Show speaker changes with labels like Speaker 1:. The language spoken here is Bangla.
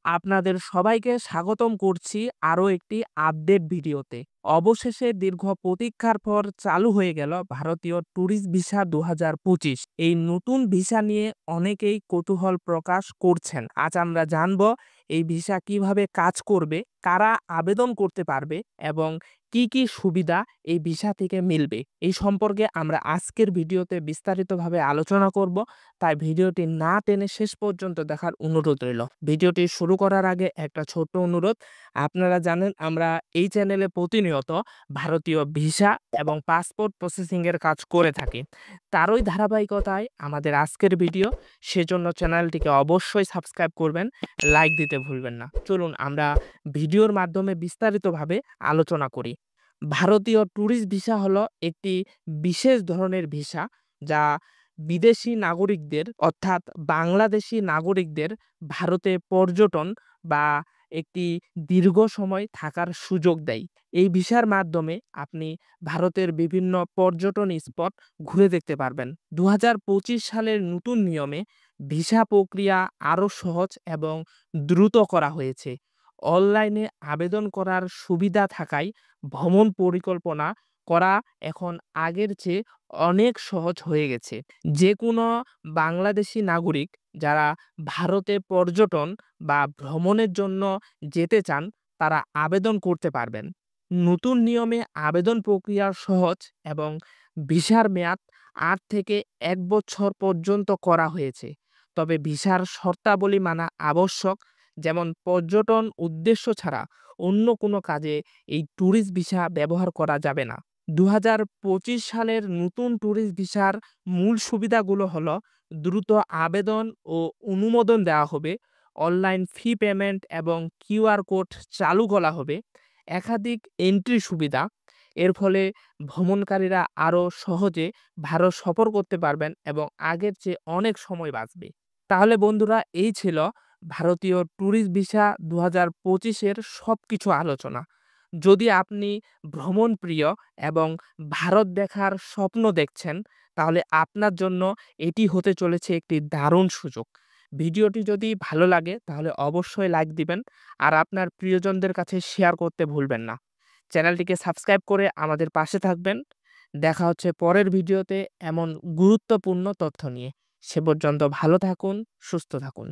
Speaker 1: আপনাদের সবাইকে স্বাগতম করছি আরও একটি আপডেট ভিডিওতে। অবশেষে দীর্ঘ প্রতীক্ষার পর চালু হয়ে গেল ভারতীয় ট্যুরিস্ট ভিসা ২০২৫। এই নতুন ভিসা নিয়ে অনেকেই কৌতূহল প্রকাশ করছেন। আজ আমরা জানব এই ভিসা কিভাবে কাজ করবে, কারা আবেদন করতে পারবে এবং কি কি সুবিধা এই ভিসা থেকে মিলবে। এই সম্পর্কে আমরা আজকের ভিডিওতে বিস্তারিতভাবে আলোচনা করব। তাই ভিডিওটি না টেনে শেষ পর্যন্ত দেখার অনুরোধ রইল। ভিডিওটি শুরু করার আগে একটা ছোট্ট অনুরোধ, আপনারা জানেন আমরা এই চ্যানেলে প্রতিনিয়ত ভারতীয় ভিসা এবং পাসপোর্ট প্রসেসিংয়ের কাজ করে থাকি। তারই ধারাবাহিকতায় আমাদের আজকের ভিডিও, সেজন্য চ্যানেলটিকে অবশ্যই সাবস্ক্রাইব করবেন, লাইক দিতে ভুলবেন না। চলুন আমরা ভিডিওর মাধ্যমে বিস্তারিতভাবে আলোচনা করি। ভারতীয় ট্যুরিস্ট ভিসা হলো একটি বিশেষ ধরনের ভিসা যা বিদেশি নাগরিকদের অর্থাৎ বাংলাদেশি নাগরিকদের ভারতে পর্যটন বা একটি দীর্ঘ সময় থাকার সুযোগ দেয়। এই ভিসার মাধ্যমে আপনি ভারতের বিভিন্ন পর্যটন স্পট ঘুরে দেখতে পারবেন। ২০২৫ সালের নতুন নিয়মে ভিসা প্রক্রিয়া আরও সহজ এবং দ্রুত করা হয়েছে। অনলাইনে আবেদন করার সুবিধা থাকায় ভ্রমণ পরিকল্পনা করা এখন আগের চেয়ে অনেক সহজ হয়ে গেছে। যে কোনো বাংলাদেশি নাগরিক যারা ভারতে পর্যটন বা ভ্রমণের জন্য যেতে চান তারা আবেদন করতে পারবেন। নতুন নিয়মে আবেদন প্রক্রিয়া সহজ এবং ভিসার মেয়াদ ৮ থেকে ১ বছর পর্যন্ত করা হয়েছে। তবে ভিসার শর্তাবলী মানা আবশ্যক, যেমন পর্যটন উদ্দেশ্য ছাড়া অন্য কোনো কাজে এই ট্যুরিস্ট ভিসা ব্যবহার করা যাবে না। ২০২৫ সালের নতুন ট্যুরিস্ট ভিসার মূল সুবিধাগুলো হলো দ্রুত আবেদন ও অনুমোদন দেওয়া হবে, অনলাইন ফি পেমেন্ট এবং কিউআর কোড চালু করা হবে, একাধিক এন্ট্রি সুবিধা। এর ফলে ভ্রমণকারীরা আরও সহজে ভারত সফর করতে পারবেন এবং আগের চেয়ে অনেক সময় বাঁচবে। তাহলে বন্ধুরা, এই ছিল ভারতীয় ট্যুরিস্ট ভিসা ২০২৫-এর সব কিছু আলোচনা। যদি আপনি ভ্রমণ প্রিয় এবং ভারত দেখার স্বপ্ন দেখছেন, তাহলে আপনার জন্য এটি হতে চলেছে একটি দারুণ সুযোগ। ভিডিওটি যদি ভালো লাগে তাহলে অবশ্যই লাইক দিবেন আর আপনার প্রিয়জনদের কাছে শেয়ার করতে ভুলবেন না। চ্যানেলটিকে সাবস্ক্রাইব করে আমাদের পাশে থাকবেন। দেখা হচ্ছে পরের ভিডিওতে এমন গুরুত্বপূর্ণ তথ্য নিয়ে। সে পর্যন্ত ভালো থাকুন, সুস্থ থাকুন।